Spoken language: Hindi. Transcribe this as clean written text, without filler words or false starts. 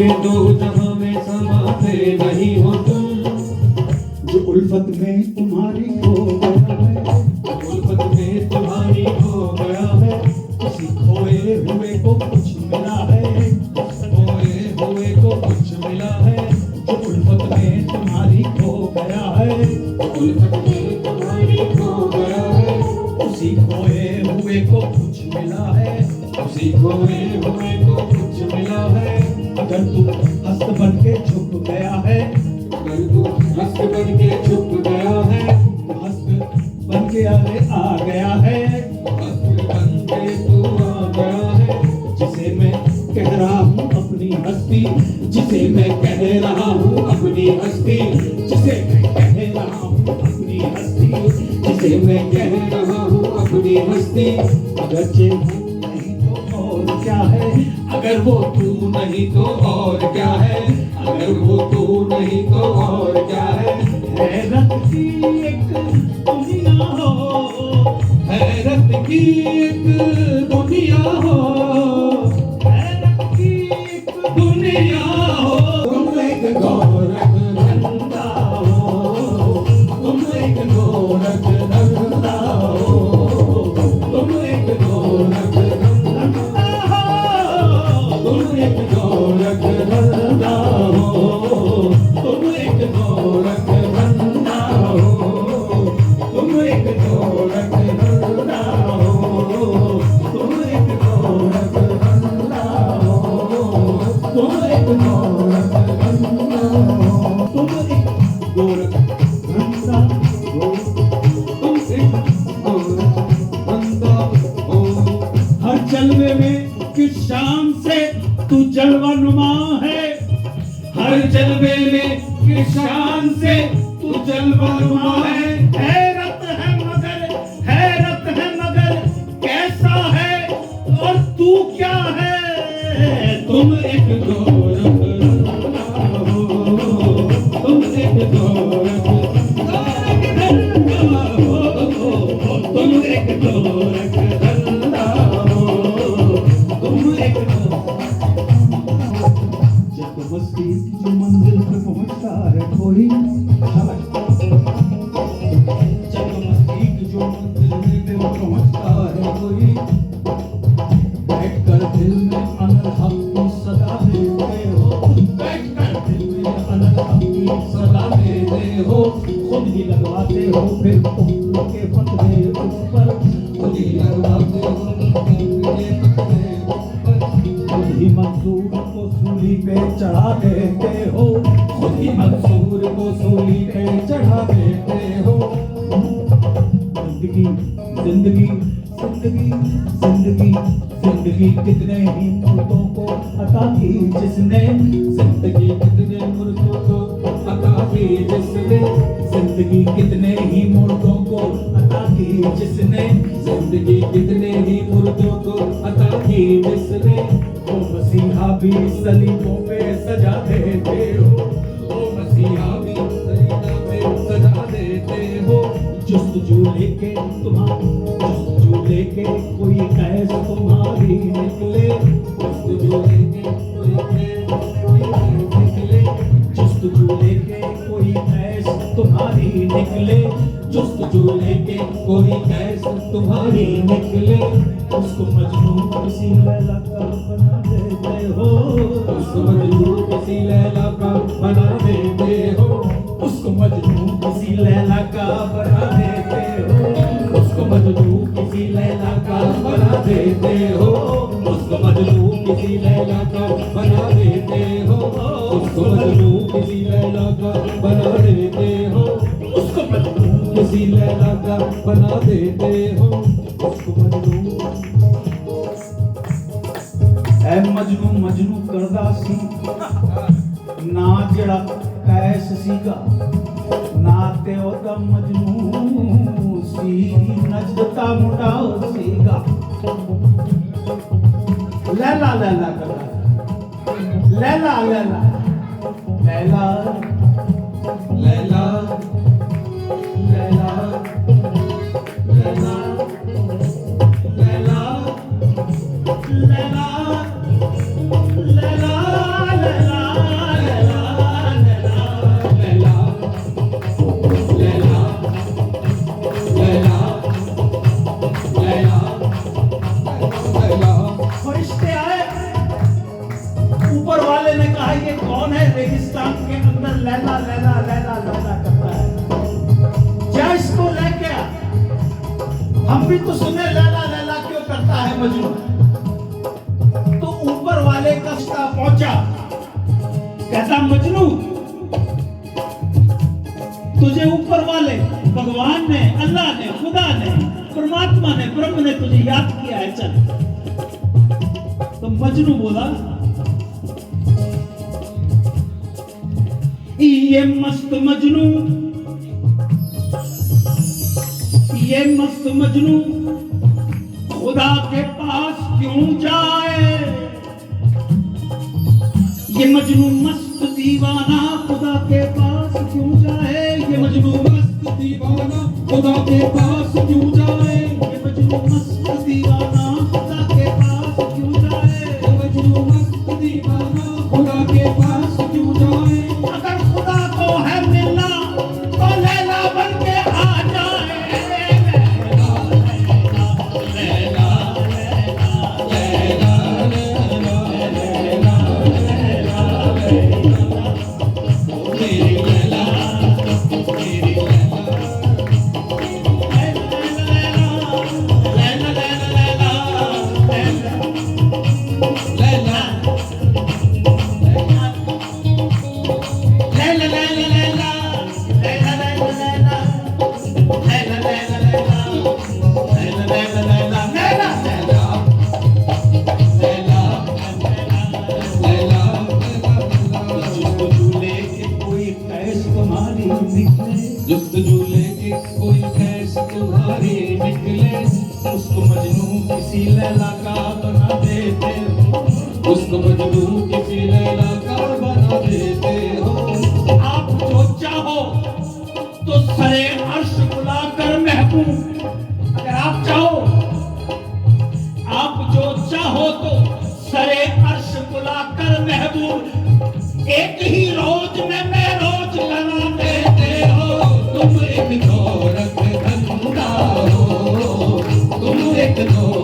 के दो जहां में समाते नहीं हो तुम, जो उल्फत में तुम्हारी खो गया है, उल्फत में तुम्हारी हो गया है, किसी खोए हुए को कुछ मिला है, खोए हुए को कुछ मिला है, जो उल्फत में तुम्हारी खो गया है, उल्फत में तुम्हारी हो गया है, उसी खोए हुए को कुछ मिला है। उसी खोए हुए को कुछ मिला है। अगर तू हस्त बन के झुक गया है, अगर तू हस्त बन के छुप गया है, हस्त बन के आगे आ गया है, हस्त बन के तू आ गया है, जिसे मैं कह रहा हूँ अपनी हस्ती, जिसे मैं कह रहा हूँ अपनी हस्ती, जिसे मैं कह रहा हूँ अपनी हस्ती, जिसे मैं कह रहा हूँ अपनी हस्ती। अगर चेहरा नहीं तो और क्या है, अगर वो तू नहीं तो और क्या है, अगर वो तू नहीं तो और क्या है। हैरत की एक दुनिया हो, हैरत की एक दुनिया हो, हैरत की एक दुनिया हो। तुम एक गोरख धंधा हो, तुम एक गोरख धंधा हो, तुम एक गोरख धंधा हो, तुम एक गोरख धंधा हो, तुम एक गोरख धंधा हो, तुम एक गोरख धंधा हो, तुम एक गोरख धंधा हो, तुम एक गोरख धंधा हो, तुम एक गोरख धंधा हो, तुम एक गोरख धंधा हो। हर जलवे में किस शाम से तू जलवा नुमा है, हर जलवे में किस शान से तू जलवा है। हैरत है मगर कैसा है और तू क्या है, तुम एक गोरख धंधा हो, तुम एक गोरख धंधा हो, तुम एक गोरख धंधा हो, तुम एक जब मस्ती की जो मंजिल पे पहुंचता है कोई, जब मस्ती की जो मंजिल पे पहुंचता है कोई, बैठकर दिल में अनहद की सदा देते हो, बैठकर दिल में अनहद की सदा देते हो, खुद ही लगवाते हो फिर उम्र के फतवे उस पर, खुद ही लगवाते हो अपने पत्ते ऊपर, खुद ही मंसूर को सूली पे चढ़ा देते हो, खुद ही मंसूर को सूली पे चढ़ा देते हो। जिंदगी जिंदगी जिंदगी जिंदगी जिंदगी कितने ही मुर्दों को अता की जिसने, जिंदगी कितने मुर्दों को अता की जिसने, जिंदगी कितने ही मुर्दों को अता की जिसने, जिंदगी कितने ही मुर्दों को अता की जिसने। वो मसीहा भी सलीबों पे सजा देते हो, ओ मसीहा भी सलीबों पे सजा देते हो। जुस्तजू लेके कोई कैस तुम्हारी निकले, जुस्तजू लेके कोई निकले, जुस्तजू लेके कोई कैस तुम्हारी निकले, जुस्तजू लेके कोई कैस तुम्हारी निकले। उसको मजनू किसी लैला का बना देते हो, उसको मजनू किसी लैला का बना देते हो, उसको मजनू किसी लैला का बना देते हो, उसको मजनू किसी लैला का बना देते हो, उसको मजनू किसी लैला का बना देते हो, उसको मजनू किसी लैला का बना देते हो, उसको मजनू किसी लैला का बना देते हो, उसको मजनू। ऐ मजनू मजनू करदा सी ना जड़ा कैस सीगा, ना ते ओदा मजनू सी नजदता मुंडा सीगा। लैला लैला करदा, लैला लैला लैला लैला लैला लैला लैला लैला लैला लैला ऊपर वाले ने कहा ये कौन है रेगिस्तान के अंदर लैला लैला लैला लैला करता है, क्या इसको लेके आ? हम भी तो सुने लैला लैला क्यों करता है मजनू। तो ऊपर वाले का उसका पहुंचा, कहता मजनू तुझे ऊपर वाले भगवान ने, अल्लाह ने, खुदा ने, परमात्मा ने, ब्रह्म ने तुझे याद किया है, चल। तो मजनू बोला ये मस्त मजनू, ये मस्त मजनू खुदा के पास क्यों जाए? ये मजनू मस्त दीवाना खुदा के पास क्यों जाए? ये मजनू मस्त दीवाना खुदा के पास क्यों जाए? ये मजनू मस्त दीवाना खुदा के पास क्यों जाए? ये मजनू मस्त दीवाना खुदा के पास क्यों जाए? अगर खुदा को है मिलना तो लैला बन के आ जाए। जुस्तजू लेके कोई कैस तुम्हारी निकले, उसको मजनू किसी लैला का बना देते हो, उसको मजनू किसी लैला का बना देते हो। आप जो चाहो तो सरे अर्श बुलाकर महबूब, अगर आप चाहो, आप जो चाहो तो सरे अर्श बुलाकर महबूब एक ही रोज में मैं रोज करा देते हो। तुम एक दौरत धंधा हो, तुम एक दौरत